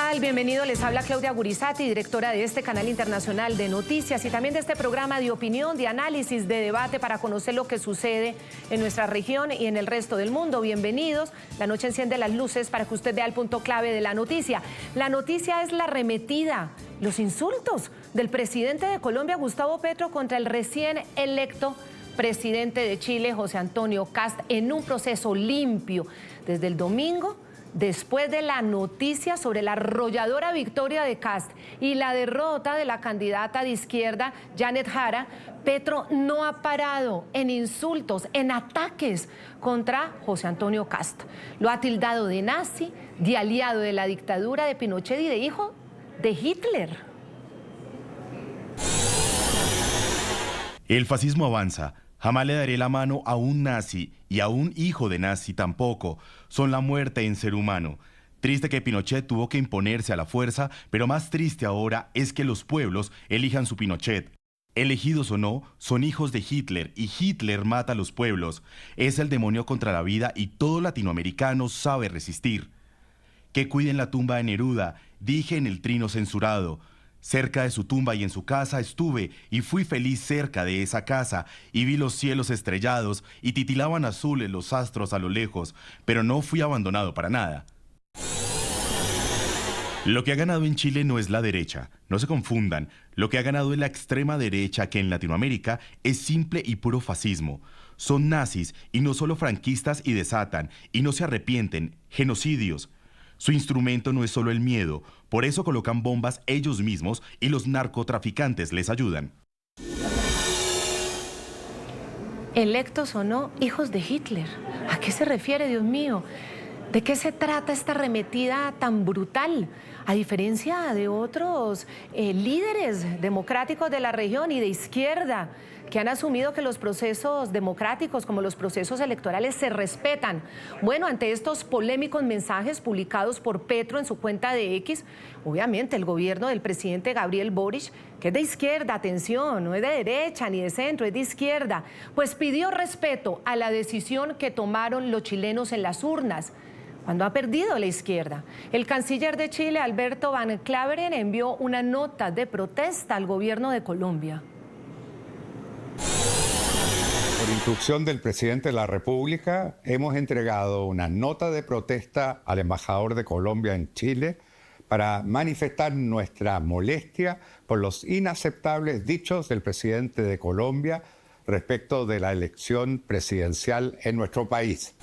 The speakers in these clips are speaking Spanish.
tal? Bienvenido, les habla Claudia Gurizati, directora de este canal internacional de noticias y también de este programa de opinión, de análisis, de debate para conocer lo que sucede en nuestra región y en el resto del mundo. Bienvenidos. La noche enciende las luces para que usted vea el punto clave de la noticia. La noticia es la arremetida, los insultos del presidente de Colombia, Gustavo Petro, contra el recién electo presidente de Chile, José Antonio Kast, en un proceso limpio desde el domingo. Después de la noticia sobre la arrolladora victoria de Kast y la derrota de la candidata de izquierda, Janet Jara, Petro no ha parado en insultos, en ataques contra José Antonio Kast. Lo ha tildado de nazi, de aliado de la dictadura de Pinochet y de hijo de Hitler. El fascismo avanza. Jamás le daré la mano a un nazi y a un hijo de nazi tampoco. Son la muerte en ser humano. Triste que Pinochet tuvo que imponerse a la fuerza, pero más triste ahora es que los pueblos elijan su Pinochet. Elegidos o no, son hijos de Hitler y Hitler mata a los pueblos. Es el demonio contra la vida y todo latinoamericano sabe resistir. Que cuiden la tumba de Neruda, dije en el trino censurado. Cerca de su tumba y en su casa estuve y fui feliz cerca de esa casa y vi los cielos estrellados y titilaban azules los astros a lo lejos, pero no fui abandonado para nada. Lo que ha ganado en Chile no es la derecha, no se confundan, lo que ha ganado es la extrema derecha que en Latinoamérica es simple y puro fascismo. Son nazis y no solo franquistas y desatan y no se arrepienten, genocidios. Su instrumento no es solo el miedo, por eso colocan bombas ellos mismos y los narcotraficantes les ayudan. Electos o no, hijos de Hitler. ¿A qué se refiere, Dios mío? ¿De qué se trata esta arremetida tan brutal? A diferencia de otros líderes democráticos de la región y de izquierda, que han asumido que los procesos democráticos, como los procesos electorales, se respetan. Bueno, ante estos polémicos mensajes publicados por Petro en su cuenta de X, obviamente el gobierno del presidente Gabriel Boric, que es de izquierda, atención, no es de derecha ni de centro, es de izquierda, pues pidió respeto a la decisión que tomaron los chilenos en las urnas, cuando ha perdido la izquierda. El canciller de Chile, Alberto Van Klaveren, envió una nota de protesta al gobierno de Colombia. Por instrucción del presidente de la República, hemos entregado una nota de protesta al embajador de Colombia en Chile para manifestar nuestra molestia por los inaceptables dichos del presidente de Colombia respecto de la elección presidencial en nuestro país.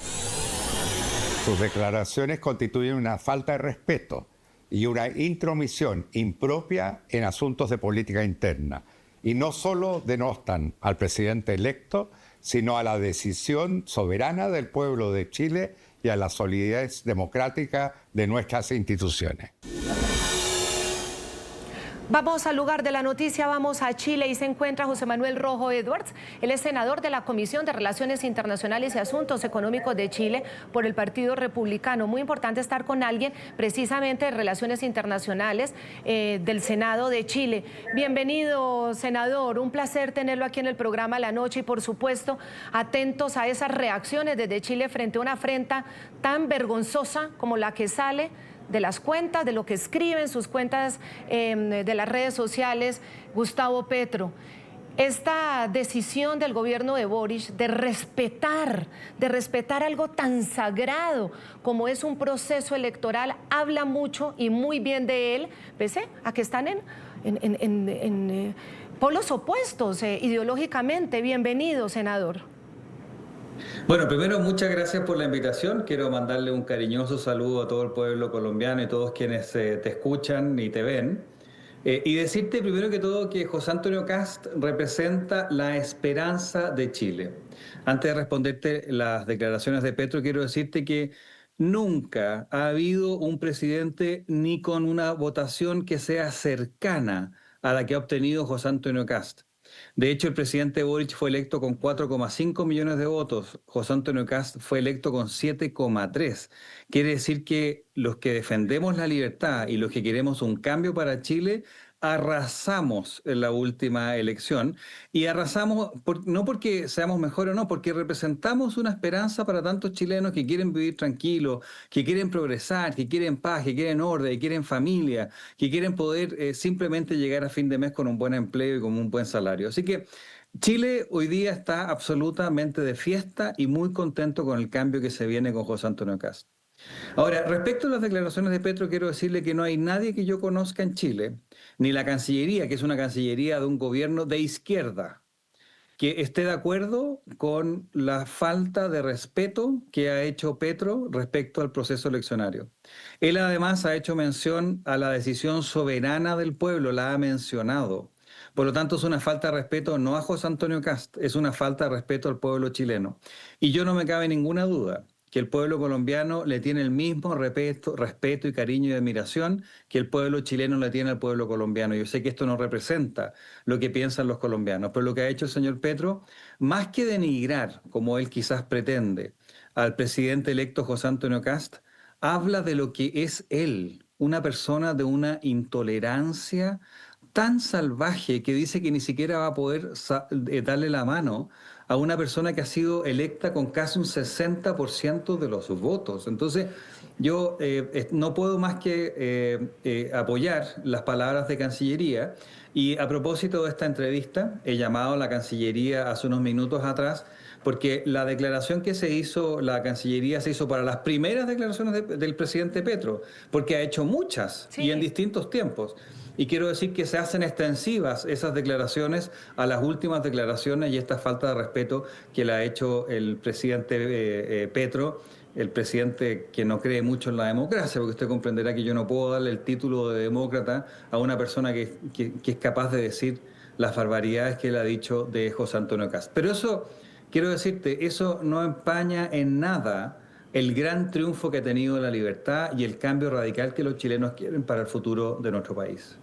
Sus declaraciones constituyen una falta de respeto y una intromisión impropia en asuntos de política interna. Y no solo denostan al presidente electo, sino a la decisión soberana del pueblo de Chile y a la solidez democrática de nuestras instituciones. Vamos al lugar de la noticia, vamos a Chile y se encuentra José Manuel Rojo Edwards. Él es senador de la Comisión de Relaciones Internacionales y Asuntos Económicos de Chile por el Partido Republicano. Muy importante estar con alguien precisamente de Relaciones Internacionales del Senado de Chile. Bienvenido, senador. Un placer tenerlo aquí en el programa La Noche y, por supuesto, atentos a esas reacciones desde Chile frente a una afrenta tan vergonzosa como la que sale de las cuentas, de lo que escribe en sus cuentas de las redes sociales Gustavo Petro. Esta decisión del gobierno de Boric de respetar algo tan sagrado como es un proceso electoral, habla mucho y muy bien de él, pese a que están en polos opuestos ideológicamente. Bienvenido, senador. Bueno, primero, muchas gracias por la invitación. Quiero mandarle un cariñoso saludo a todo el pueblo colombiano y todos quienes te escuchan y te ven. Y decirte primero que todo que José Antonio Kast representa la esperanza de Chile. Antes de responderte las declaraciones de Petro, quiero decirte que nunca ha habido un presidente ni con una votación que sea cercana a la que ha obtenido José Antonio Kast. De hecho, el presidente Boric fue electo con 4,5 millones de votos. José Antonio Kast fue electo con 7,3. Quiere decir que los que defendemos la libertad y los que queremos un cambio para Chile, arrasamos en la última elección y arrasamos no porque seamos mejores o no, porque representamos una esperanza para tantos chilenos que quieren vivir tranquilos, que quieren progresar, que quieren paz, que quieren orden, que quieren familia, que quieren poder simplemente llegar a fin de mes con un buen empleo y con un buen salario. Así que Chile hoy día está absolutamente de fiesta y muy contento con el cambio que se viene con José Antonio Kast. Ahora, respecto a las declaraciones de Petro, quiero decirle que no hay nadie que yo conozca en Chile, ni la Cancillería, que es una Cancillería de un gobierno de izquierda, que esté de acuerdo con la falta de respeto que ha hecho Petro respecto al proceso eleccionario. Él además ha hecho mención a la decisión soberana del pueblo, la ha mencionado. Por lo tanto, es una falta de respeto no a José Antonio Kast, es una falta de respeto al pueblo chileno. Y yo no me cabe ninguna duda que el pueblo colombiano le tiene el mismo respeto y cariño y admiración que el pueblo chileno le tiene al pueblo colombiano. Yo sé que esto no representa lo que piensan los colombianos, pero lo que ha hecho el señor Petro, más que denigrar, como él quizás pretende, al presidente electo José Antonio Kast, habla de lo que es él, una persona de una intolerancia tan salvaje que dice que ni siquiera va a poder darle la mano a una persona que ha sido electa con casi un 60% de los votos. Entonces, yo no puedo más que apoyar las palabras de Cancillería. Y a propósito de esta entrevista, he llamado a la Cancillería hace unos minutos atrás, porque la declaración que se hizo, la Cancillería se hizo para las primeras declaraciones del presidente Petro, porque ha hecho muchas y en distintos tiempos. Y quiero decir que se hacen extensivas esas declaraciones a las últimas declaraciones y esta falta de respeto que le ha hecho el presidente Petro, el presidente que no cree mucho en la democracia, porque usted comprenderá que yo no puedo darle el título de demócrata a una persona que es capaz de decir las barbaridades que él ha dicho de José Antonio Kast. Pero eso, quiero decirte, eso no empaña en nada el gran triunfo que ha tenido la libertad y el cambio radical que los chilenos quieren para el futuro de nuestro país.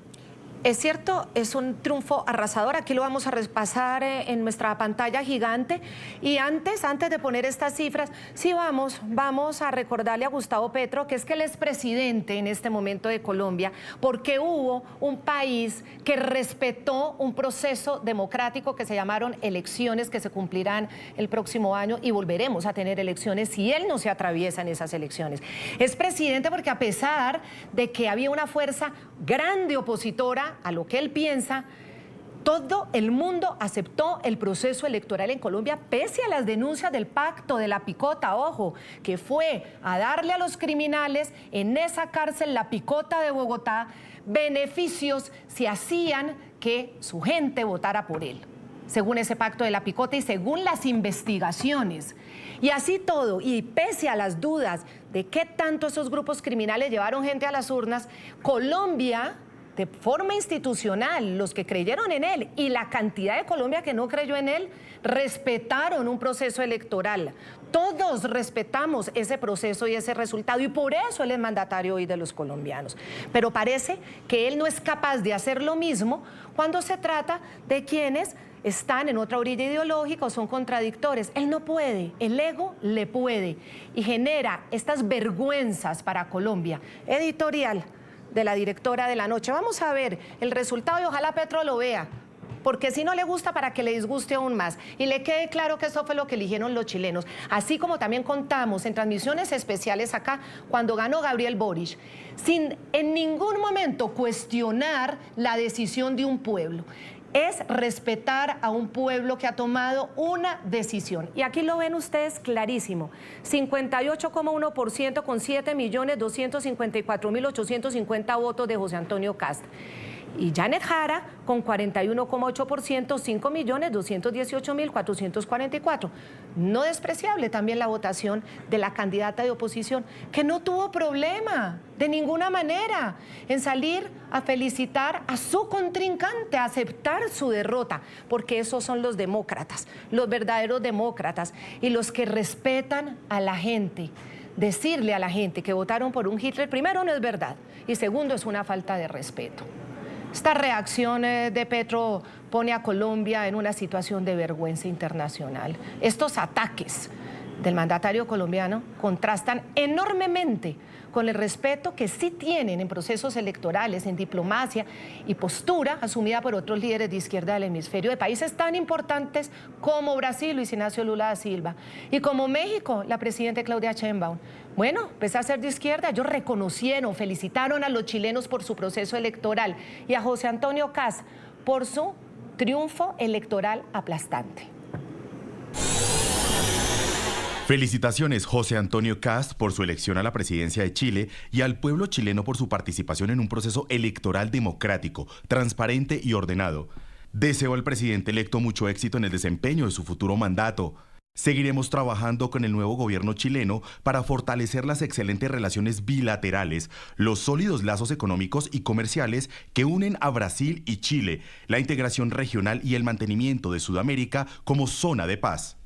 Es cierto, es un triunfo arrasador. Aquí lo vamos a repasar en nuestra pantalla gigante. Y antes de poner estas cifras, sí vamos a recordarle a Gustavo Petro que es que él es presidente en este momento de Colombia porque hubo un país que respetó un proceso democrático que se llamaron elecciones, que se cumplirán el próximo año y volveremos a tener elecciones si él no se atraviesa en esas elecciones. Es presidente porque a pesar de que había una fuerza grande opositora a lo que él piensa, todo el mundo aceptó el proceso electoral en Colombia, pese a las denuncias del pacto de la picota, ojo, que fue a darle a los criminales en esa cárcel, la picota de Bogotá, beneficios si hacían que su gente votara por él, según ese pacto de la picota y según las investigaciones. Y así todo, y pese a las dudas de qué tanto esos grupos criminales llevaron gente a las urnas, Colombia, de forma institucional, los que creyeron en él y la cantidad de Colombia que no creyó en él, respetaron un proceso electoral. Todos respetamos ese proceso y ese resultado y por eso él es mandatario hoy de los colombianos. Pero parece que él no es capaz de hacer lo mismo cuando se trata de quienes están en otra orilla ideológica o son contradictores. Él no puede, el ego le puede y genera estas vergüenzas para Colombia. Editorial de la directora de La Noche. Vamos a ver el resultado y ojalá Petro lo vea, porque si no le gusta, para que le disguste aún más y le quede claro que eso fue lo que eligieron los chilenos. Así como también contamos en transmisiones especiales acá cuando ganó Gabriel Boric, sin en ningún momento cuestionar la decisión de un pueblo. Es respetar a un pueblo que ha tomado una decisión. Y aquí lo ven ustedes clarísimo. 58,1% con 7.254.850 votos de José Antonio Kast. Y Janet Jara con 41,8%, 5.218.444. No despreciable también la votación de la candidata de oposición, que no tuvo problema de ninguna manera en salir a felicitar a su contrincante, a aceptar su derrota, porque esos son los demócratas, los verdaderos demócratas y los que respetan a la gente. Decirle a la gente que votaron por un Hitler, primero, no es verdad, y segundo, es una falta de respeto. Esta reacción de Petro pone a Colombia en una situación de vergüenza internacional. Estos ataques del mandatario colombiano contrastan enormemente con el respeto que sí tienen en procesos electorales, en diplomacia y postura asumida por otros líderes de izquierda del hemisferio, de países tan importantes como Brasil, Luis Ignacio Lula da Silva, y como México, la presidenta Claudia Sheinbaum. Bueno, pese a ser de izquierda, ellos reconocieron, felicitaron a los chilenos por su proceso electoral y a José Antonio Kast por su triunfo electoral aplastante. Felicitaciones, José Antonio Kast, por su elección a la presidencia de Chile y al pueblo chileno por su participación en un proceso electoral democrático, transparente y ordenado. Deseo al presidente electo mucho éxito en el desempeño de su futuro mandato. Seguiremos trabajando con el nuevo gobierno chileno para fortalecer las excelentes relaciones bilaterales, los sólidos lazos económicos y comerciales que unen a Brasil y Chile, la integración regional y el mantenimiento de Sudamérica como zona de paz.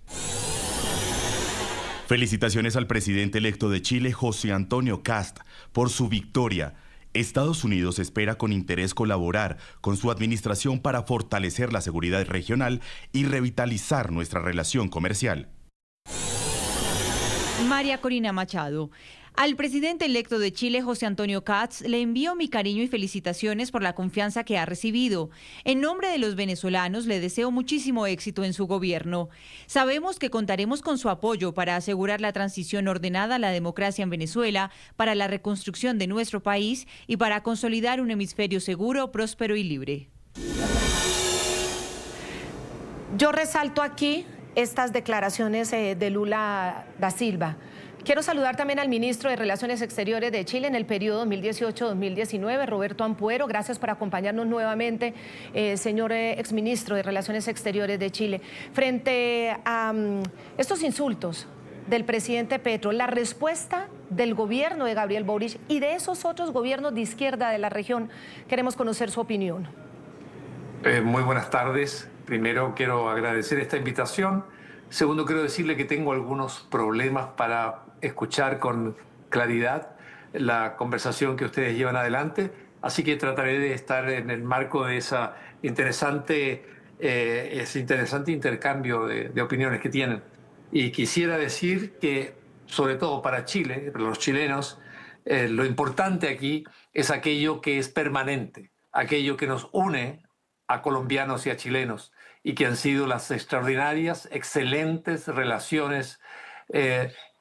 Felicitaciones al presidente electo de Chile, José Antonio Kast, por su victoria. Estados Unidos espera con interés colaborar con su administración para fortalecer la seguridad regional y revitalizar nuestra relación comercial. María Corina Machado. Al presidente electo de Chile, José Antonio Kast, le envío mi cariño y felicitaciones por la confianza que ha recibido. En nombre de los venezolanos, le deseo muchísimo éxito en su gobierno. Sabemos que contaremos con su apoyo para asegurar la transición ordenada a la democracia en Venezuela, para la reconstrucción de nuestro país y para consolidar un hemisferio seguro, próspero y libre. Yo resalto aquí estas declaraciones de Lula da Silva. Quiero saludar también al ministro de Relaciones Exteriores de Chile en el periodo 2018-2019, Roberto Ampuero. Gracias por acompañarnos nuevamente, señor exministro de Relaciones Exteriores de Chile. Frente a estos insultos del presidente Petro, la respuesta del gobierno de Gabriel Boric y de esos otros gobiernos de izquierda de la región, queremos conocer su opinión. Muy buenas tardes. Primero quiero agradecer esta invitación. Segundo, quiero decirle que tengo algunos problemas para escuchar con claridad la conversación que ustedes llevan adelante, así que trataré de estar en el marco de ese interesante intercambio de opiniones que tienen. Y quisiera decir que, sobre todo para Chile, para los chilenos, lo importante aquí es aquello que es permanente, aquello que nos une a colombianos y a chilenos, y que han sido las extraordinarias, excelentes relaciones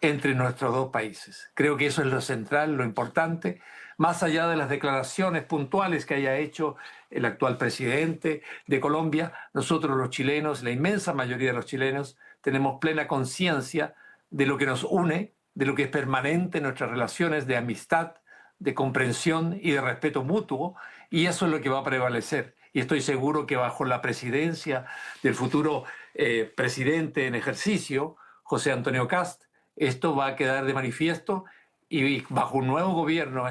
entre nuestros dos países. Creo que eso es lo central, lo importante, más allá de las declaraciones puntuales que haya hecho el actual presidente de Colombia. Nosotros los chilenos, la inmensa mayoría de los chilenos, tenemos plena conciencia de lo que nos une, de lo que es permanente en nuestras relaciones de amistad, de comprensión y de respeto mutuo, y eso es lo que va a prevalecer. Y estoy seguro que bajo la presidencia del futuro presidente en ejercicio, José Antonio Kast, esto va a quedar de manifiesto, y bajo un nuevo gobierno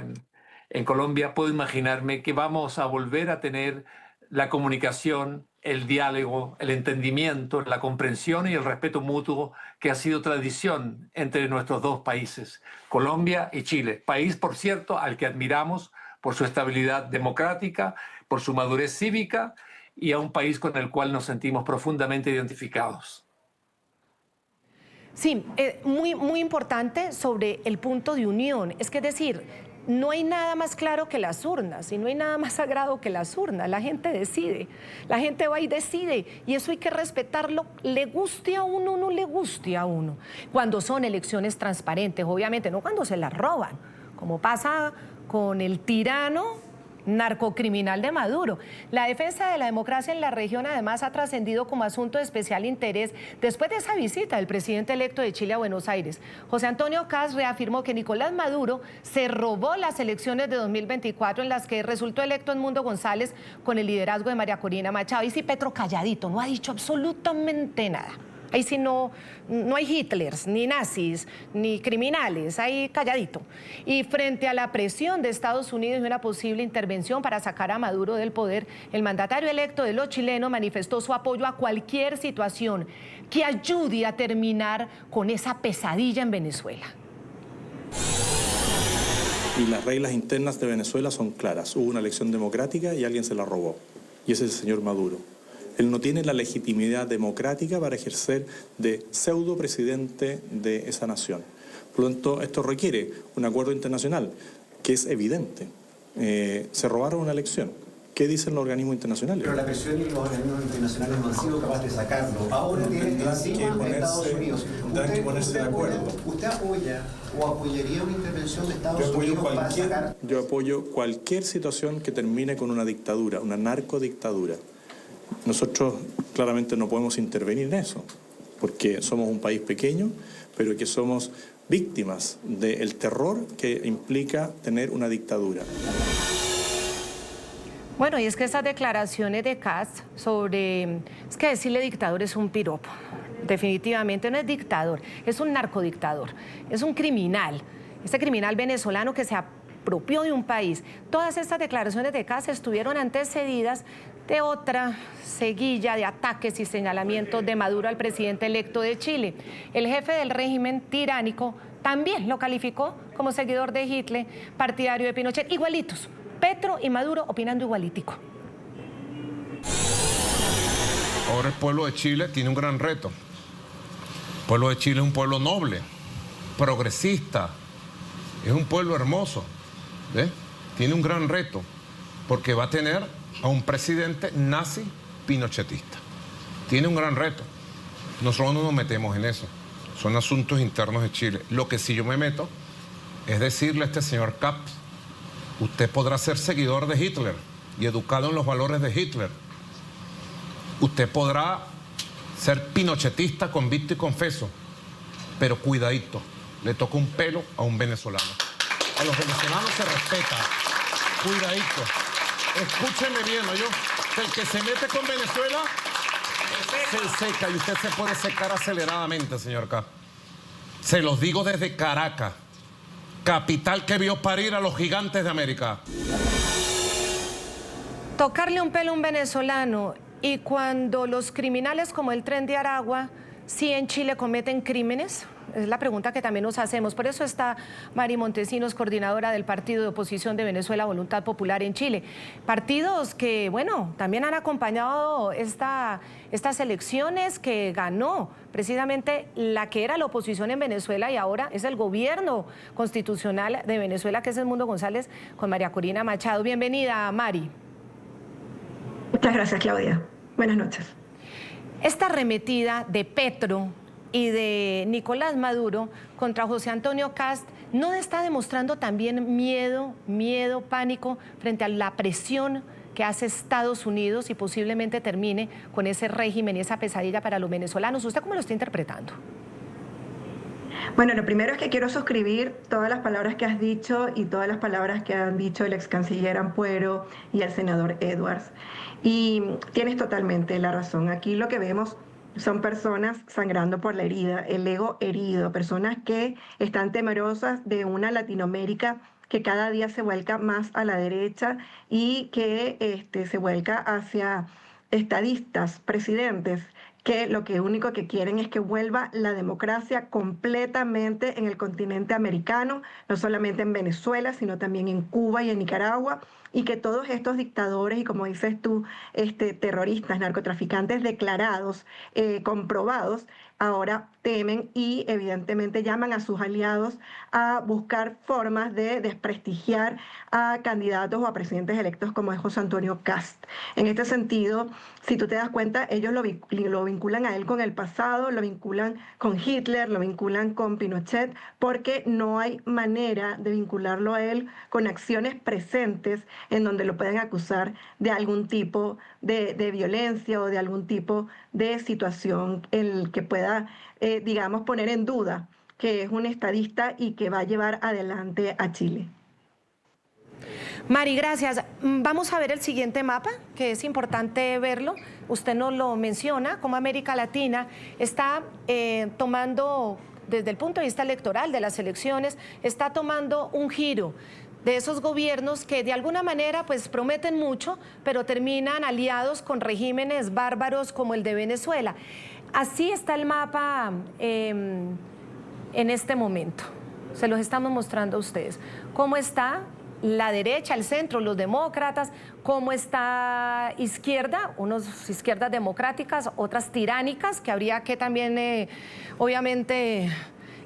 en Colombia puedo imaginarme que vamos a volver a tener la comunicación, el diálogo, el entendimiento, la comprensión y el respeto mutuo que ha sido tradición entre nuestros dos países, Colombia y Chile. País, por cierto, al que admiramos por su estabilidad democrática, por su madurez cívica, y a un país con el cual nos sentimos profundamente identificados. Sí, muy importante sobre el punto de unión. Es decir, no hay nada más claro que las urnas y no hay nada más sagrado que las urnas. La gente decide, la gente va y decide, y eso hay que respetarlo, le guste a uno o no le guste a uno. Cuando son elecciones transparentes, obviamente, no cuando se las roban, como pasa con el tirano narcocriminal de Maduro. La defensa de la democracia en la región además ha trascendido como asunto de especial interés después de esa visita del presidente electo de Chile a Buenos Aires. José Antonio Kast reafirmó que Nicolás Maduro se robó las elecciones de 2024 en las que resultó electo Edmundo González con el liderazgo de María Corina Machado. Y sí, Petro calladito, no ha dicho absolutamente nada. Ahí sí no hay Hitlers, ni nazis, ni criminales, ahí calladito. Y frente a la presión de Estados Unidos y una posible intervención para sacar a Maduro del poder, el mandatario electo de los chilenos manifestó su apoyo a cualquier situación que ayude a terminar con esa pesadilla en Venezuela. Y las reglas internas de Venezuela son claras. Hubo una elección democrática y alguien se la robó. Y ese es el señor Maduro. Él no tiene la legitimidad democrática para ejercer de pseudo presidente de esa nación. Por lo tanto, esto requiere un acuerdo internacional que es evidente. Se robaron una elección. ¿Qué dicen los organismos internacionales? Pero la presión y los organismos internacionales no han sido capaces de sacarlo. Ahora tienen encima de Estados Unidos. Tendrán que ponerse de acuerdo. ¿Usted apoya o apoyaría una intervención de Estados Unidos para sacar? Yo apoyo cualquier situación que termine con una dictadura, una narcodictadura. Nosotros claramente no podemos intervenir en eso, porque somos un país pequeño, pero que somos víctimas del terror que implica tener una dictadura. Bueno, y es que esas declaraciones de Katz sobre, es que decirle dictador es un piropo. Definitivamente no es dictador, es un narcodictador, es un criminal. Este criminal venezolano que se apropió de un país. Todas estas declaraciones de Katz estuvieron antecedidas de otra seguilla de ataques y señalamientos de Maduro al presidente electo de Chile. El jefe del régimen tiránico también lo calificó como seguidor de Hitler, partidario de Pinochet, igualitos. Petro y Maduro opinando igualítico. Ahora el pueblo de Chile tiene un gran reto. El pueblo de Chile es un pueblo noble, progresista, es un pueblo hermoso. ¿Ves? Tiene un gran reto porque va a tener a un presidente nazi pinochetista. Tiene un gran reto. Nosotros no nos metemos en eso. Son asuntos internos de Chile. Lo que sí yo me meto es decirle a este señor Katz: usted podrá ser seguidor de Hitler y educado en los valores de Hitler. Usted podrá ser pinochetista, convicto y confeso, pero cuidadito, le toca un pelo a un venezolano. A los venezolanos se respeta. Cuidadito. Escúcheme bien, ¿oyó? El que se mete con Venezuela se seca y usted se puede secar aceleradamente, señor K. Se los digo desde Caracas, capital que vio parir a los gigantes de América. Tocarle un pelo a un venezolano, y cuando los criminales como el Tren de Aragua sí en Chile cometen crímenes, es la pregunta que también nos hacemos. Por eso está Mari Montesinos, coordinadora del partido de oposición de Venezuela Voluntad Popular en Chile. Partidos que, bueno, también han acompañado estas elecciones que ganó precisamente la que era la oposición en Venezuela y ahora es el gobierno constitucional de Venezuela, que es Edmundo González, con María Corina Machado. Bienvenida, Mari. Muchas gracias, Claudia. Buenas noches. Esta arremetida de Petro y de Nicolás Maduro contra José Antonio Kast no está demostrando también miedo, pánico frente a la presión que hace Estados Unidos y posiblemente termine con ese régimen y esa pesadilla para los venezolanos. ¿Usted cómo lo está interpretando? Bueno, lo primero es que quiero suscribir todas las palabras que has dicho y todas las palabras que han dicho el ex canciller Ampuero y el senador Edwards. Y tienes totalmente la razón. Aquí lo que vemos son personas sangrando por la herida, el ego herido, personas que están temerosas de una Latinoamérica que cada día se vuelca más a la derecha y que se vuelca hacia estadistas, presidentes, que lo único que quieren es que vuelva la democracia completamente en el continente americano, no solamente en Venezuela, sino también en Cuba y en Nicaragua, y que todos estos dictadores y, como dices tú, terroristas, narcotraficantes declarados, comprobados, ahora temen y evidentemente llaman a sus aliados a buscar formas de desprestigiar a candidatos o a presidentes electos como es José Antonio Kast. En este sentido, si tú te das cuenta, ellos lo vinculan a él con el pasado, lo vinculan con Hitler, lo vinculan con Pinochet, porque no hay manera de vincularlo a él con acciones presentes en donde lo pueden acusar de algún tipo de violencia o de algún tipo de situación en el que pueda, digamos, poner en duda que es un estadista y que va a llevar adelante a Chile. Mari, gracias. Vamos a ver el siguiente mapa, que es importante verlo. Usted nos lo menciona, cómo América Latina está tomando, desde el punto de vista electoral de las elecciones, está tomando un giro de esos gobiernos que de alguna manera pues prometen mucho, pero terminan aliados con regímenes bárbaros como el de Venezuela. Así está el mapa en este momento. Se los estamos mostrando a ustedes. ¿Cómo está la derecha, el centro, los demócratas? ¿Cómo está izquierda? Unas izquierdas democráticas, otras tiránicas, que habría que también, obviamente,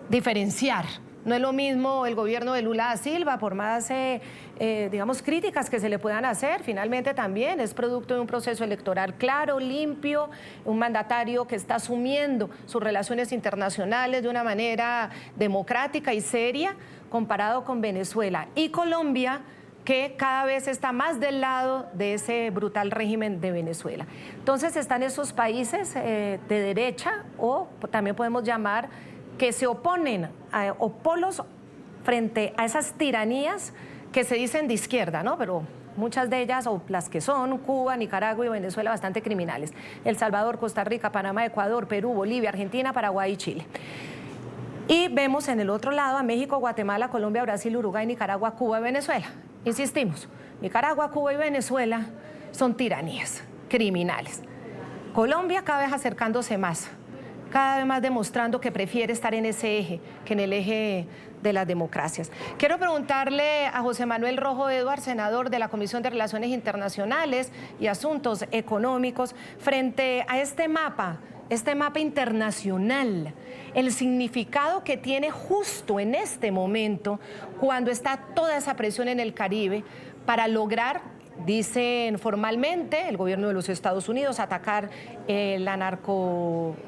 diferenciar No es lo mismo el gobierno de Lula da Silva, por más, digamos, críticas que se le puedan hacer, finalmente también es producto de un proceso electoral claro, limpio, un mandatario que está asumiendo sus relaciones internacionales de una manera democrática y seria, comparado con Venezuela y Colombia, que cada vez está más del lado de ese brutal régimen de Venezuela. Entonces están esos países de derecha, o también podemos llamar que se oponen o polos frente a esas tiranías que se dicen de izquierda, ¿no? Pero muchas de ellas, o las que son, Cuba, Nicaragua y Venezuela, bastante criminales. El Salvador, Costa Rica, Panamá, Ecuador, Perú, Bolivia, Argentina, Paraguay y Chile. Y vemos en el otro lado a México, Guatemala, Colombia, Brasil, Uruguay, Nicaragua, Cuba y Venezuela. Insistimos, Nicaragua, Cuba y Venezuela son tiranías criminales. Colombia cada vez acercándose más, cada vez más demostrando que prefiere estar en ese eje que en el eje de las democracias. Quiero preguntarle a José Manuel Rojo Edwards, senador de la Comisión de Relaciones Internacionales y Asuntos Económicos, frente a este mapa internacional, el significado que tiene justo en este momento, cuando está toda esa presión en el Caribe, para lograr, dicen formalmente, el gobierno de los Estados Unidos, atacar el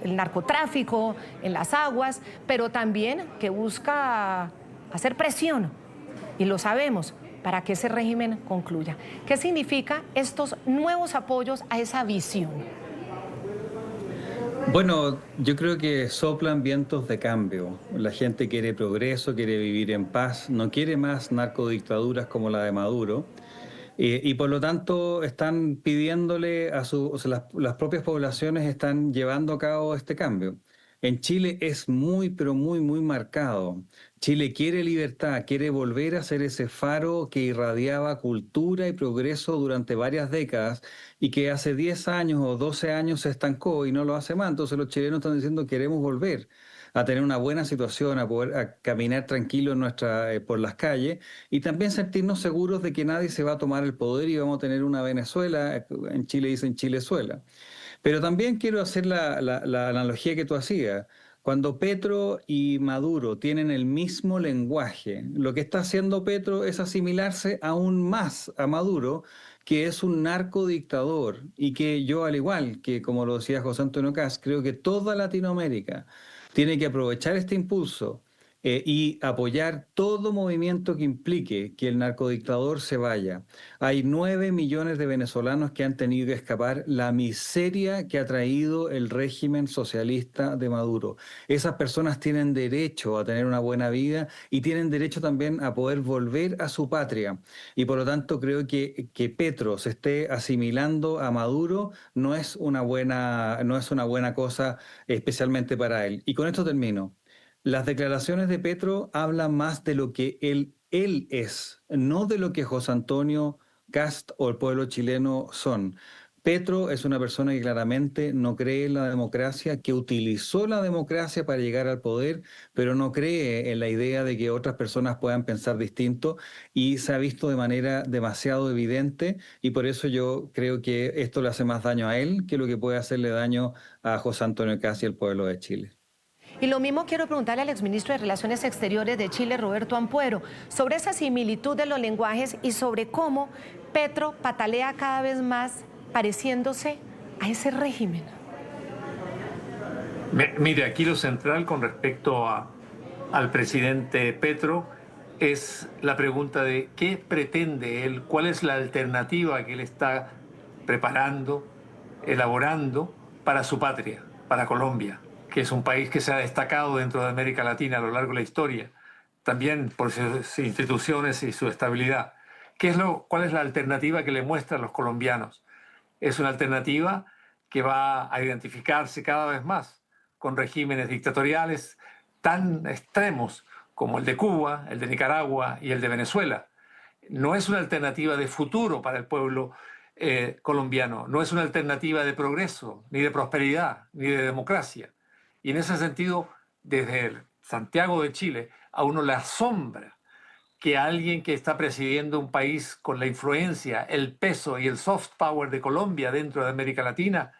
narcotráfico en las aguas, pero también que busca hacer presión, y lo sabemos, para que ese régimen concluya. ¿Qué significa estos nuevos apoyos a esa visión? Bueno, yo creo que soplan vientos de cambio. La gente quiere progreso, quiere vivir en paz, no quiere más narcodictaduras como la de Maduro. Y por lo tanto están pidiéndole las propias poblaciones están llevando a cabo este cambio. En Chile es pero muy marcado. Chile quiere libertad, quiere volver a ser ese faro que irradiaba cultura y progreso durante varias décadas y que hace 10 años o 12 años se estancó y no lo hace más. Entonces los chilenos están diciendo queremos volver a tener una buena situación, a poder caminar tranquilo por las calles y también sentirnos seguros de que nadie se va a tomar el poder y vamos a tener una Venezuela, en Chile dicen Chilezuela. Pero también quiero hacer la analogía que tú hacías. Cuando Petro y Maduro tienen el mismo lenguaje, lo que está haciendo Petro es asimilarse aún más a Maduro, que es un narcodictador, y que yo, al igual que, como lo decía José Antonio Kast, creo que toda Latinoamérica tiene que aprovechar este impulso y apoyar todo movimiento que implique que el narcodictador se vaya. Hay 9 millones de venezolanos que han tenido que escapar la miseria que ha traído el régimen socialista de Maduro. Esas personas tienen derecho a tener una buena vida y tienen derecho también a poder volver a su patria. Y por lo tanto creo que Petro se esté asimilando a Maduro no es una buena cosa, especialmente para él. Y con esto termino. Las declaraciones de Petro hablan más de lo que él es, no de lo que José Antonio Kast o el pueblo chileno son. Petro es una persona que claramente no cree en la democracia, que utilizó la democracia para llegar al poder, pero no cree en la idea de que otras personas puedan pensar distinto, y se ha visto de manera demasiado evidente, y por eso yo creo que esto le hace más daño a él que lo que puede hacerle daño a José Antonio Kast y al pueblo de Chile. Y lo mismo quiero preguntarle al exministro de Relaciones Exteriores de Chile, Roberto Ampuero, sobre esa similitud de los lenguajes y sobre cómo Petro patalea cada vez más pareciéndose a ese régimen. Mire, aquí lo central con respecto al presidente Petro es la pregunta de qué pretende él, cuál es la alternativa que él está preparando, elaborando para su patria, para Colombia, que es un país que se ha destacado dentro de América Latina a lo largo de la historia, también por sus instituciones y su estabilidad. ¿Cuál es la alternativa que le muestra a los colombianos? Es una alternativa que va a identificarse cada vez más con regímenes dictatoriales tan extremos como el de Cuba, el de Nicaragua y el de Venezuela. No es una alternativa de futuro para el pueblo colombiano, no es una alternativa de progreso, ni de prosperidad, ni de democracia. Y en ese sentido, desde Santiago de Chile, a uno le asombra que alguien que está presidiendo un país con la influencia, el peso y el soft power de Colombia dentro de América Latina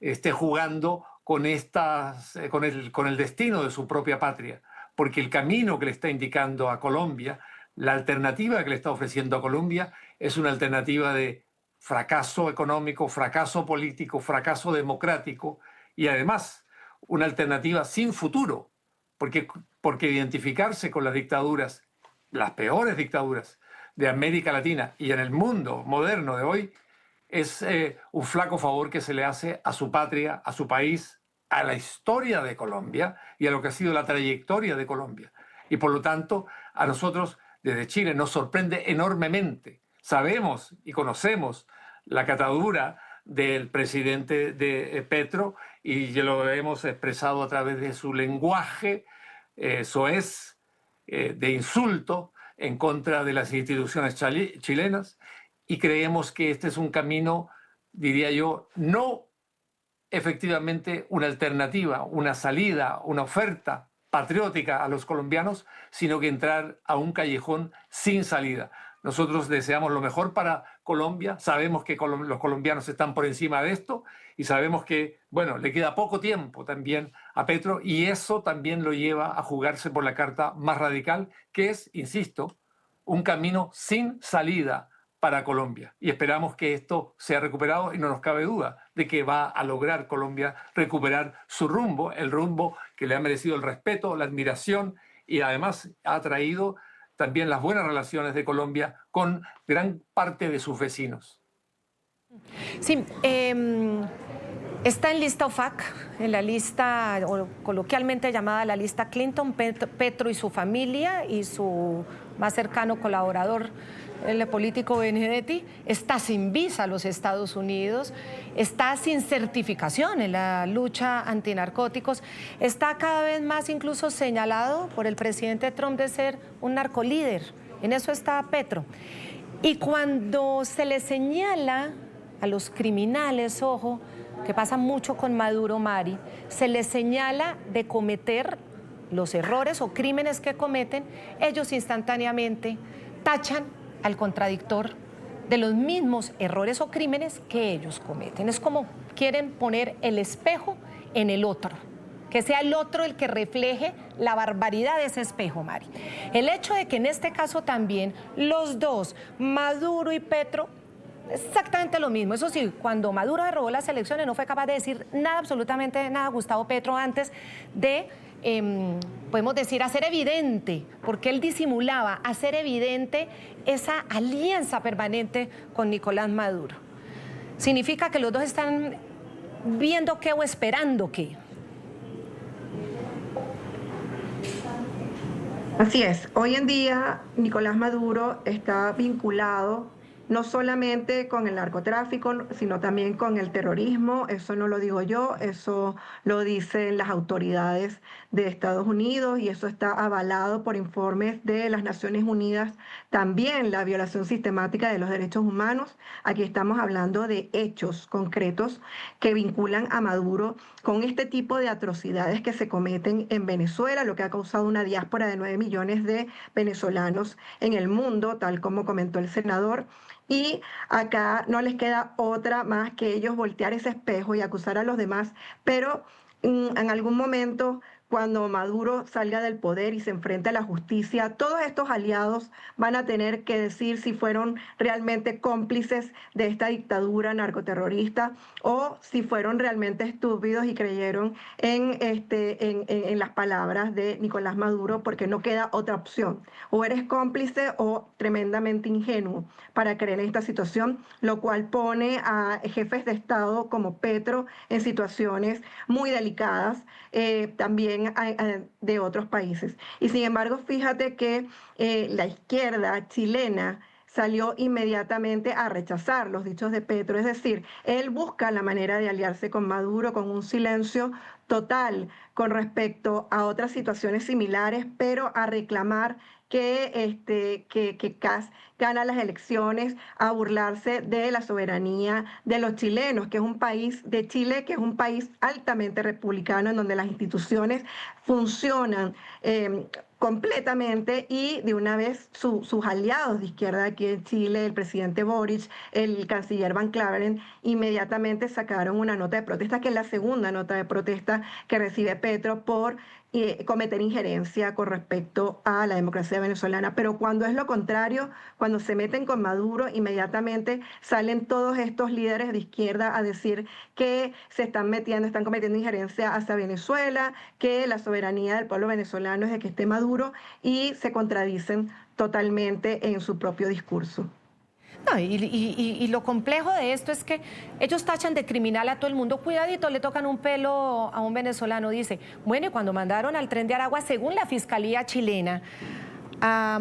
esté jugando con el destino de su propia patria porque el camino que le está indicando a Colombia, la alternativa que le está ofreciendo a Colombia, es una alternativa de fracaso económico, fracaso político, fracaso democrático y además una alternativa sin futuro, porque identificarse con las dictaduras, las peores dictaduras de América Latina y en el mundo moderno de hoy, es un flaco favor que se le hace a su patria, a su país, a la historia de Colombia y a lo que ha sido la trayectoria de Colombia. Y por lo tanto, a nosotros desde Chile nos sorprende enormemente. Sabemos y conocemos la catadura del presidente de Petro y ya lo hemos expresado a través de su lenguaje soez, de insulto en contra de las instituciones chilenas, y creemos que este es un camino, diría yo, no efectivamente una alternativa, una salida, una oferta patriótica a los colombianos, sino que entrar a un callejón sin salida. Nosotros deseamos lo mejor para Colombia, sabemos que los colombianos están por encima de esto y sabemos que, bueno, le queda poco tiempo también a Petro y eso también lo lleva a jugarse por la carta más radical, que es, insisto, un camino sin salida para Colombia. Y esperamos que esto sea recuperado y no nos cabe duda de que va a lograr Colombia recuperar su rumbo, el rumbo que le ha merecido el respeto, la admiración y además ha traído también las buenas relaciones de Colombia con gran parte de sus vecinos. Sí, está en lista OFAC, en la lista, o coloquialmente llamada la lista Clinton, Petro y su familia y su más cercano colaborador, el político Benedetti, está sin visa a los Estados Unidos, está sin certificación en la lucha antinarcóticos, está cada vez más incluso señalado por el presidente Trump de ser un narcolíder. En eso está Petro. Y cuando se le señala a los criminales, ojo, que pasa mucho con Maduro, Mari, se les señala de cometer los errores o crímenes que cometen, ellos instantáneamente tachan al contradictor de los mismos errores o crímenes que ellos cometen. Es como quieren poner el espejo en el otro, que sea el otro el que refleje la barbaridad de ese espejo, Mari. El hecho de que en este caso también los dos, Maduro y Petro, exactamente lo mismo. Eso sí, cuando Maduro le robó las elecciones no fue capaz de decir nada, absolutamente nada, Gustavo Petro, antes de, podemos decir, hacer evidente, porque él disimulaba, hacer evidente esa alianza permanente con Nicolás Maduro. ¿Significa que los dos están viendo qué o esperando qué? Así es. Hoy en día Nicolás Maduro está vinculado no solamente con el narcotráfico, sino también con el terrorismo. Eso no lo digo yo, eso lo dicen las autoridades de Estados Unidos y eso está avalado por informes de las Naciones Unidas. También la violación sistemática de los derechos humanos. Aquí estamos hablando de hechos concretos que vinculan a Maduro con este tipo de atrocidades que se cometen en Venezuela, lo que ha causado una diáspora de 9 millones de venezolanos en el mundo, tal como comentó el senador. Y acá no les queda otra más que ellos voltear ese espejo y acusar a los demás, pero en algún momento, cuando Maduro salga del poder y se enfrente a la justicia, todos estos aliados van a tener que decir si fueron realmente cómplices de esta dictadura narcoterrorista o si fueron realmente estúpidos y creyeron en las palabras de Nicolás Maduro, porque no queda otra opción. O eres cómplice o tremendamente ingenuo para creer en esta situación, lo cual pone a jefes de Estado como Petro en situaciones muy delicadas, también de otros países. Y sin embargo, fíjate que la izquierda chilena salió inmediatamente a rechazar los dichos de Petro. Es decir, él busca la manera de aliarse con Maduro con un silencio total con respecto a otras situaciones similares, pero a reclamar que CAS gana las elecciones, a burlarse de la soberanía de los chilenos, que es un país de Chile, que es un país altamente republicano, en donde las instituciones funcionan completamente, y de una vez sus aliados de izquierda aquí en Chile, el presidente Boric, el canciller Van Claveren, inmediatamente sacaron una nota de protesta, que es la segunda nota de protesta que recibe Petro por cometer injerencia con respecto a la democracia venezolana. Pero cuando es lo contrario, cuando se meten con Maduro, inmediatamente salen todos estos líderes de izquierda a decir que están cometiendo injerencia hacia Venezuela, que la soberanía del pueblo venezolano es de que esté Maduro, y se contradicen totalmente en su propio discurso. No, y lo complejo de esto es que ellos tachan de criminal a todo el mundo. Cuidadito, le tocan un pelo a un venezolano. Dice, bueno, y cuando mandaron al Tren de Aragua, según la Fiscalía chilena, a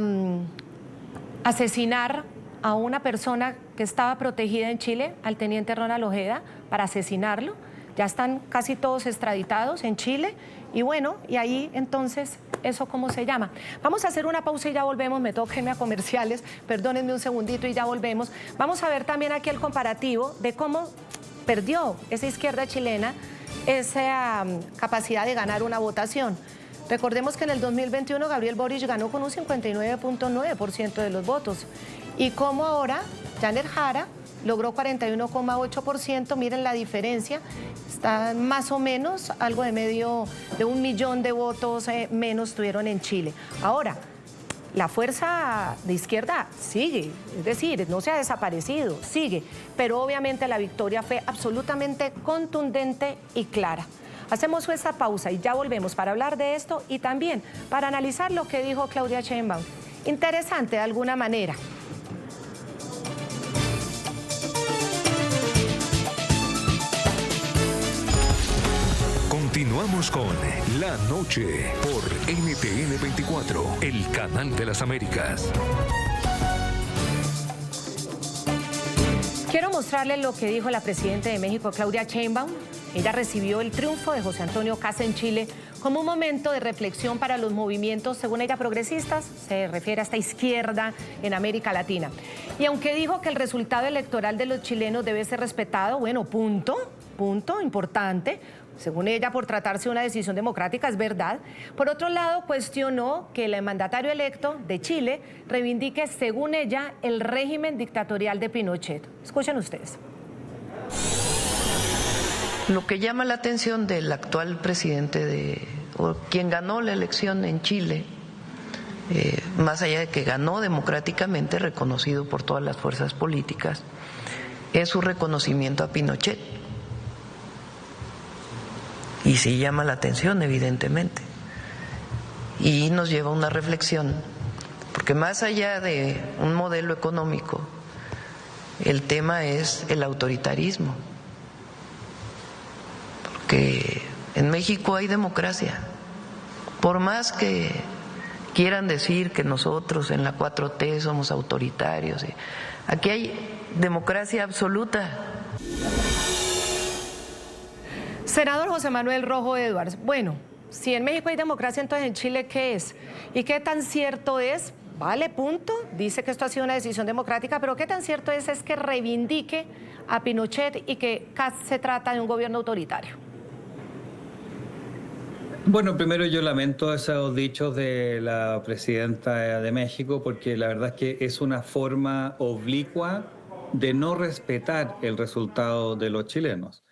asesinar a una persona que estaba protegida en Chile, al teniente Ronald Ojeda, para asesinarlo. Ya están casi todos extraditados en Chile. Y bueno, y ahí entonces, ¿eso cómo se llama? Vamos a hacer una pausa y ya volvemos. Me toca irme a comerciales, perdónenme un segundito y ya volvemos. Vamos a ver también aquí el comparativo de cómo perdió esa izquierda chilena esa capacidad de ganar una votación. Recordemos que en el 2021 Gabriel Boric ganó con un 59.9% de los votos. Y cómo ahora Janer Jara logró 41,8%, miren la diferencia, está más o menos algo de 1 millón de votos menos tuvieron en Chile. Ahora, la fuerza de izquierda sigue, es decir, no se ha desaparecido, sigue, pero obviamente la victoria fue absolutamente contundente y clara. Hacemos esta pausa y ya volvemos para hablar de esto y también para analizar lo que dijo Claudia Sheinbaum. Interesante de alguna manera. Continuamos con La Noche por NTN 24, el canal de las Américas. Quiero mostrarles lo que dijo la presidenta de México, Claudia Sheinbaum. Ella recibió el triunfo de José Antonio Kast en Chile como un momento de reflexión para los movimientos, según ella, progresistas, se refiere a esta izquierda en América Latina. Y aunque dijo que el resultado electoral de los chilenos debe ser respetado, bueno, punto importante, según ella, por tratarse de una decisión democrática, es verdad. Por otro lado, cuestionó que el mandatario electo de Chile reivindique, según ella, el régimen dictatorial de Pinochet. Escuchen ustedes. Lo que llama la atención del actual presidente o quien ganó la elección en Chile, más allá de que ganó democráticamente, reconocido por todas las fuerzas políticas, es su reconocimiento a Pinochet. Y sí llama la atención, evidentemente. Y nos lleva a una reflexión, porque más allá de un modelo económico, el tema es el autoritarismo. Porque en México hay democracia. Por más que quieran decir que nosotros en la 4T somos autoritarios, aquí hay democracia absoluta. Senador José Manuel Rojo Edwards, bueno, si en México hay democracia, entonces en Chile, ¿qué es? ¿Y qué tan cierto es? Vale, punto, dice que esto ha sido una decisión democrática, pero ¿qué tan cierto es que reivindique a Pinochet y que se trata de un gobierno autoritario? Bueno, primero yo lamento esos dichos de la presidenta de México, porque la verdad es que es una forma oblicua de no respetar el resultado de los chilenos.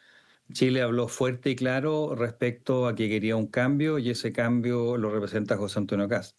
Chile habló fuerte y claro respecto a que quería un cambio y ese cambio lo representa José Antonio Kast.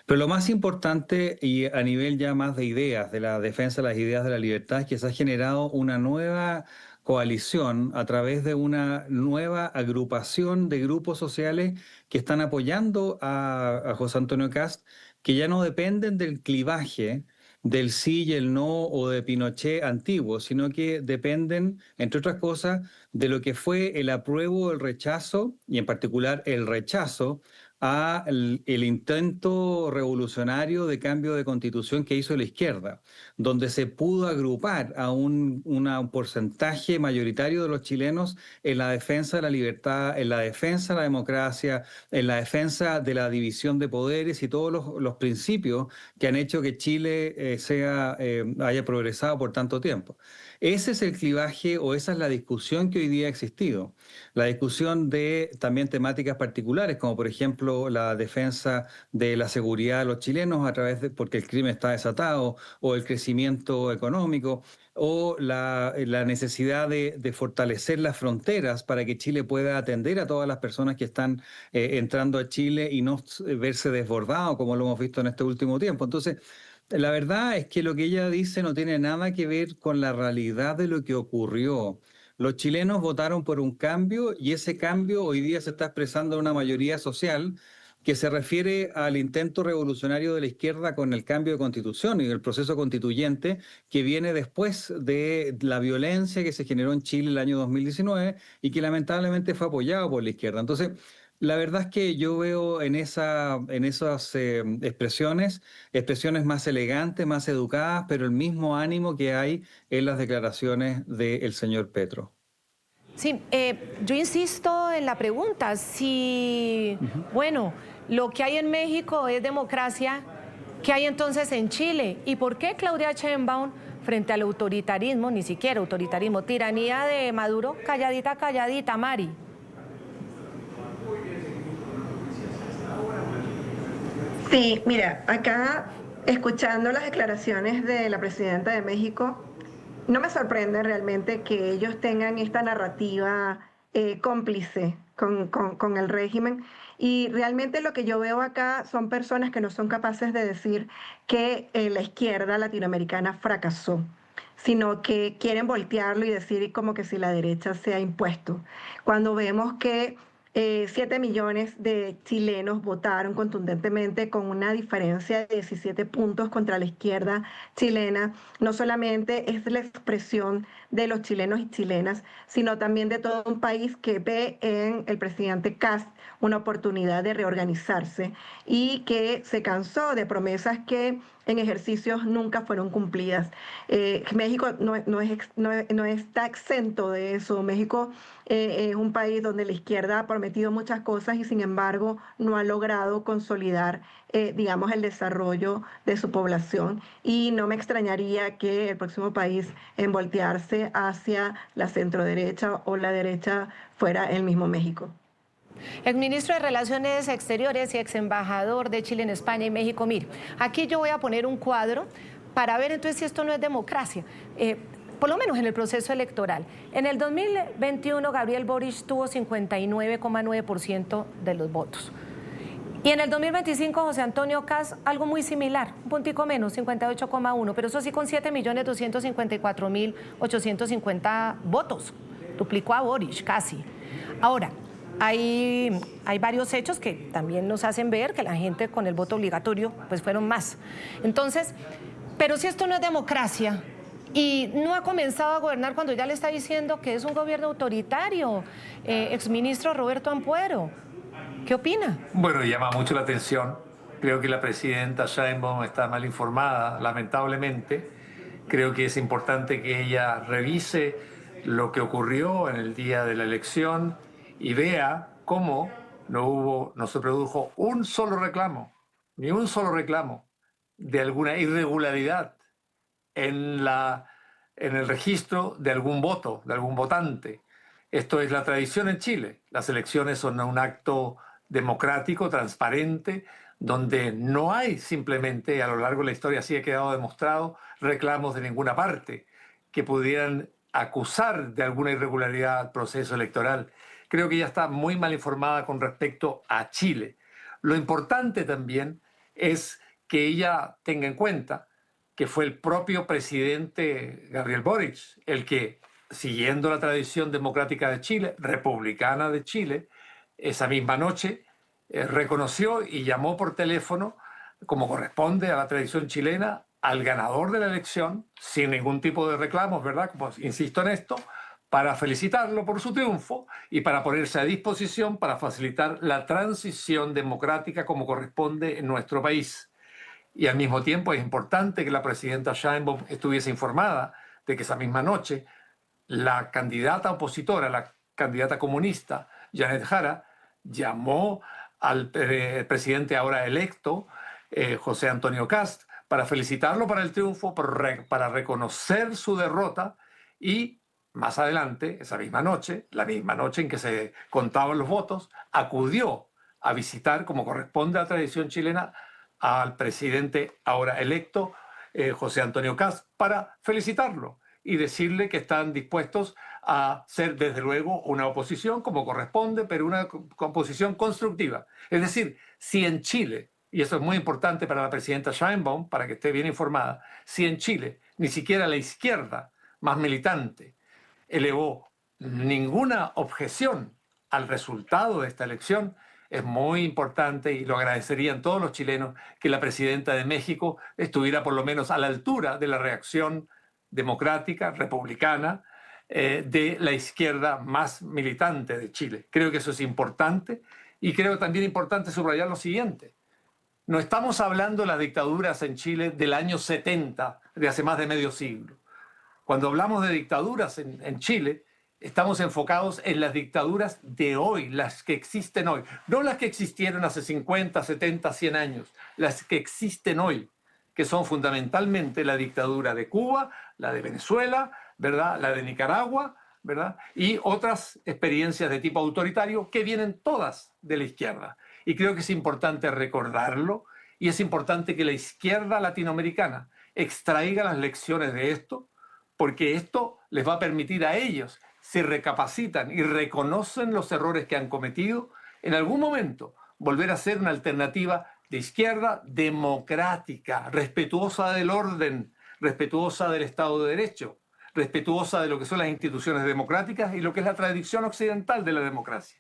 Pero lo más importante y a nivel ya más de ideas, de la defensa de las ideas de la libertad, es que se ha generado una nueva coalición a través de una nueva agrupación de grupos sociales que están apoyando a José Antonio Kast, que ya no dependen del clivaje del sí y el no o de Pinochet antiguo, sino que dependen, entre otras cosas, de lo que fue el apruebo o el rechazo, y en particular el rechazo a el intento revolucionario de cambio de constitución que hizo la izquierda, donde se pudo agrupar a un porcentaje mayoritario de los chilenos en la defensa de la libertad, en la defensa de la democracia, en la defensa de la división de poderes y todos los principios que han hecho que Chile haya progresado por tanto tiempo. Ese es el clivaje o esa es la discusión que hoy día ha existido. La discusión de también temáticas particulares, como por ejemplo ejemplo, la defensa de la seguridad de los chilenos a través de, porque el crimen está desatado, o el crecimiento económico, o la necesidad de fortalecer las fronteras para que Chile pueda atender a todas las personas que están entrando a Chile y no verse desbordado como lo hemos visto en este último tiempo. Entonces, la verdad es que lo que ella dice no tiene nada que ver con la realidad de lo que ocurrió. Los chilenos votaron por un cambio y ese cambio hoy día se está expresando en una mayoría social que se refiere al intento revolucionario de la izquierda con el cambio de constitución y el proceso constituyente que viene después de la violencia que se generó en Chile el año 2019 y que lamentablemente fue apoyado por la izquierda. Entonces, la verdad es que yo veo en esas expresiones más elegantes, más educadas, pero el mismo ánimo que hay en las declaraciones del señor Petro. Sí, yo insisto en la pregunta, si, bueno, lo que hay en México es democracia, ¿qué hay entonces en Chile? ¿Y por qué Claudia Sheinbaum, frente al autoritarismo, ni siquiera autoritarismo, tiranía de Maduro, calladita, calladita, Mari? Sí, mira, acá escuchando las declaraciones de la presidenta de México, no me sorprende realmente que ellos tengan esta narrativa cómplice con el régimen. Y realmente lo que yo veo acá son personas que no son capaces de decir que la izquierda latinoamericana fracasó, sino que quieren voltearlo y decir como que si la derecha se ha impuesto. Cuando vemos que 7 millones de chilenos votaron contundentemente con una diferencia de 17 puntos contra la izquierda chilena. No solamente es la expresión de los chilenos y chilenas, sino también de todo un país que ve en el presidente Kast una oportunidad de reorganizarse y que se cansó de promesas que en ejercicios nunca fueron cumplidas. México no está exento de eso. México es un país donde la izquierda ha prometido muchas cosas y sin embargo no ha logrado consolidar, digamos, el desarrollo de su población. Y no me extrañaría que el próximo país en voltearse hacia la centroderecha o la derecha fuera el mismo México. Exministro de Relaciones Exteriores y exembajador de Chile en España y México, mire, aquí yo voy a poner un cuadro para ver entonces si esto no es democracia, por lo menos en el proceso electoral. En el 2021 Gabriel Boric tuvo 59,9% de los votos. Y en el 2025 José Antonio Kast algo muy similar, un puntico menos, 58,1%, pero eso sí con 7.254.850 votos, duplicó a Boric casi. Ahora, hay varios hechos que también nos hacen ver que la gente con el voto obligatorio pues fueron más. Entonces, pero si esto no es democracia y no ha comenzado a gobernar cuando ya le está diciendo que es un gobierno autoritario, exministro Roberto Ampuero, ¿qué opina? Bueno, llama mucho la atención. Creo que la presidenta Sheinbaum está mal informada, lamentablemente. Creo que es importante que ella revise lo que ocurrió en el día de la elección y vea cómo no se produjo un solo reclamo, ni un solo reclamo de alguna irregularidad en el registro de algún voto, de algún votante. Esto es la tradición en Chile. Las elecciones son un acto democrático, transparente, donde no hay simplemente, a lo largo de la historia así ha quedado demostrado, reclamos de ninguna parte que pudieran acusar de alguna irregularidad al proceso electoral. Creo que ella está muy mal informada con respecto a Chile. Lo importante también es que ella tenga en cuenta que fue el propio presidente Gabriel Boric el que, siguiendo la tradición democrática de Chile, republicana de Chile, esa misma noche reconoció y llamó por teléfono, como corresponde a la tradición chilena, al ganador de la elección, sin ningún tipo de reclamos, ¿verdad? Como insisto en esto, para felicitarlo por su triunfo y para ponerse a disposición para facilitar la transición democrática como corresponde en nuestro país. Y al mismo tiempo es importante que la presidenta Sheinbaum estuviese informada de que esa misma noche la candidata opositora, la candidata comunista, Janet Jara, llamó al presidente ahora electo, José Antonio Kast, para felicitarlo para el triunfo, para reconocer su derrota y más adelante, esa misma noche, la misma noche en que se contaban los votos, acudió a visitar, como corresponde a la tradición chilena, al presidente ahora electo, José Antonio Kast, para felicitarlo y decirle que están dispuestos a ser, desde luego, una oposición, como corresponde, pero una oposición constructiva. Es decir, si en Chile, y eso es muy importante para la presidenta Sheinbaum, para que esté bien informada, si en Chile ni siquiera la izquierda más militante elevó ninguna objeción al resultado de esta elección, es muy importante, y lo agradecerían todos los chilenos, que la presidenta de México estuviera por lo menos a la altura de la reacción democrática, republicana, de la izquierda más militante de Chile. Creo que eso es importante, y creo también importante subrayar lo siguiente. No estamos hablando de las dictaduras en Chile del año 70, de hace más de medio siglo. Cuando hablamos de dictaduras en Chile, estamos enfocados en las dictaduras de hoy, las que existen hoy. No las que existieron hace 50, 70, 100 años, las que existen hoy, que son fundamentalmente la dictadura de Cuba, la de Venezuela, ¿verdad?, la de Nicaragua, ¿verdad?, y otras experiencias de tipo autoritario que vienen todas de la izquierda. Y creo que es importante recordarlo, y es importante que la izquierda latinoamericana extraiga las lecciones de esto, porque esto les va a permitir a ellos, si recapacitan y reconocen los errores que han cometido, en algún momento volver a ser una alternativa de izquierda democrática, respetuosa del orden, respetuosa del Estado de Derecho, respetuosa de lo que son las instituciones democráticas y lo que es la tradición occidental de la democracia.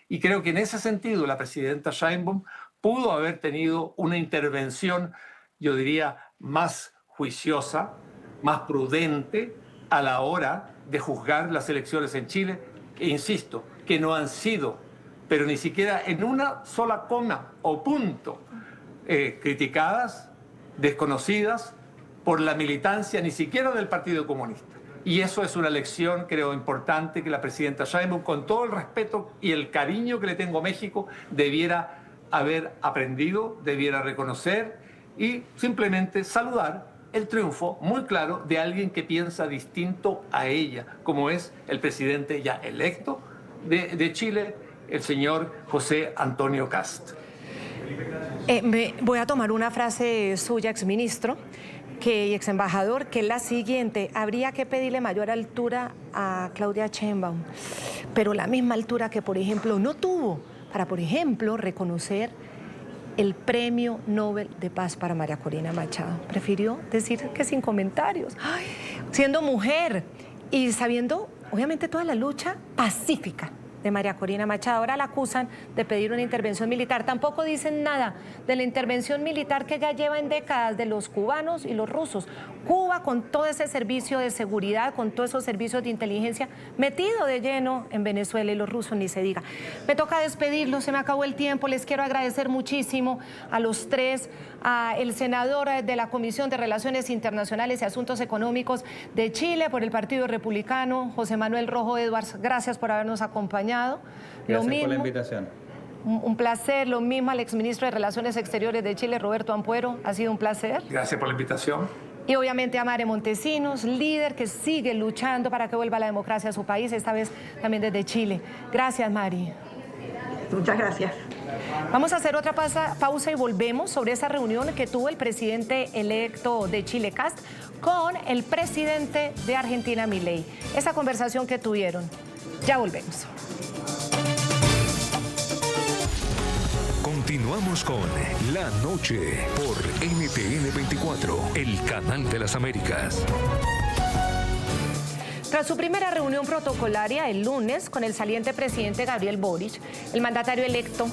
Y creo que en ese sentido la presidenta Sheinbaum pudo haber tenido una intervención, yo diría, más juiciosa, más prudente a la hora de juzgar las elecciones en Chile, e insisto, que no han sido, pero ni siquiera en una sola coma o punto, criticadas, desconocidas por la militancia ni siquiera del Partido Comunista. Y eso es una lección, creo, importante que la presidenta Sheinbaum, con todo el respeto y el cariño que le tengo a México, debiera haber aprendido, debiera reconocer y simplemente saludar el triunfo muy claro de alguien que piensa distinto a ella, como es el presidente ya electo de Chile, el señor José Antonio Kast. Voy a tomar una frase suya, exministro, y exembajador, que es la siguiente: habría que pedirle mayor altura a Claudia Sheinbaum, pero la misma altura que, por ejemplo, no tuvo para, por ejemplo, reconocer el Premio Nobel de Paz para María Corina Machado. Prefirió decir que sin comentarios. Ay, siendo mujer y sabiendo, obviamente, toda la lucha pacífica de María Corina Machado. Ahora la acusan de pedir una intervención militar. Tampoco dicen nada de la intervención militar que ya lleva en décadas de los cubanos y los rusos. Cuba, con todo ese servicio de seguridad, con todos esos servicios de inteligencia, metido de lleno en Venezuela, y los rusos ni se diga. Me toca despedirlos, se me acabó el tiempo. Les quiero agradecer muchísimo a los tres, al senador de la Comisión de Relaciones Internacionales y Asuntos Económicos de Chile por el Partido Republicano, José Manuel Rojo Edwards. Gracias por habernos acompañado. Gracias por la invitación. Un placer. Lo mismo al exministro de Relaciones Exteriores de Chile, Roberto Ampuero. Ha sido un placer. Gracias por la invitación. Y obviamente a Mare Montesinos, líder que sigue luchando para que vuelva la democracia a su país, esta vez también desde Chile. Gracias, Mari. Muchas gracias. Vamos a hacer otra pausa y volvemos sobre esa reunión que tuvo el presidente electo de Chile, Kast, con el presidente de Argentina, Milei. Esa conversación que tuvieron. Ya volvemos. Continuamos con La Noche por NTN 24, el canal de las Américas. Tras su primera reunión protocolaria el lunes con el saliente presidente Gabriel Boric, el mandatario electo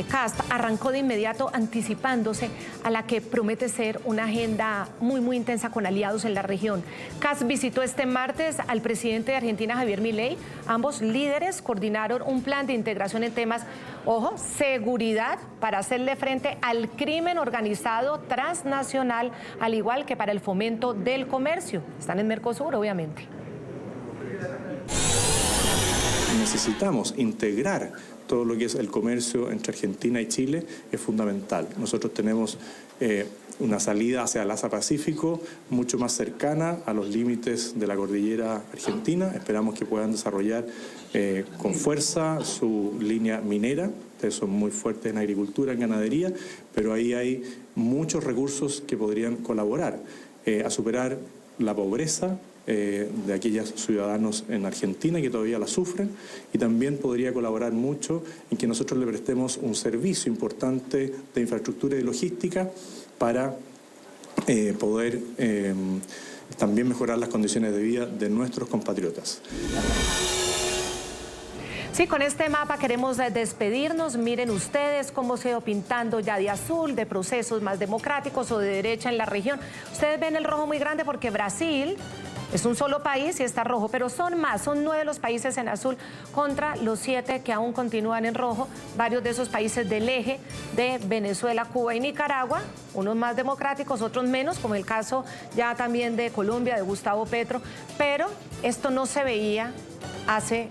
Kast arrancó de inmediato anticipándose a la que promete ser una agenda muy intensa con aliados en la región. Kast visitó este martes al presidente de Argentina, Javier Milei. Ambos líderes coordinaron un plan de integración en temas, ojo, seguridad, para hacerle frente al crimen organizado transnacional, al igual que para el fomento del comercio. Están en Mercosur, obviamente. Necesitamos integrar todo lo que es el comercio entre Argentina y Chile es fundamental. Nosotros tenemos una salida hacia el Asia-Pacífico mucho más cercana a los límites de la cordillera argentina. Esperamos que puedan desarrollar con fuerza su línea minera. Ustedes son muy fuertes en agricultura, en ganadería, pero ahí hay muchos recursos que podrían colaborar a superar la pobreza de aquellos ciudadanos en Argentina que todavía la sufren, y también podría colaborar mucho en que nosotros le prestemos un servicio importante de infraestructura y logística para poder también mejorar las condiciones de vida de nuestros compatriotas. Sí, con este mapa queremos despedirnos. Miren ustedes cómo se ha ido pintando ya de azul, de procesos más democráticos o de derecha en la región. Ustedes ven el rojo muy grande porque Brasil es un solo país y está rojo, pero son 9 los países en azul contra los 7 que aún continúan en rojo. Varios de esos países del eje de Venezuela, Cuba y Nicaragua, unos más democráticos, otros menos, como el caso ya también de Colombia, de Gustavo Petro, pero esto no se veía hace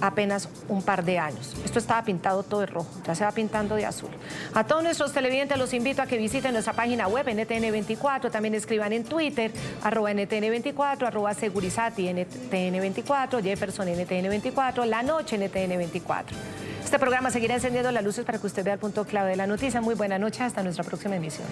apenas un par de años. Esto estaba pintado todo de rojo, ya se va pintando de azul. A todos nuestros televidentes los invito a que visiten nuestra página web NTN24, también escriban en Twitter, @NTN24, @Segurizati NTN24, Jefferson NTN24, La Noche NTN24. Este programa seguirá encendiendo las luces para que usted vea el punto clave de la noticia. Muy buena noche, hasta nuestra próxima emisión.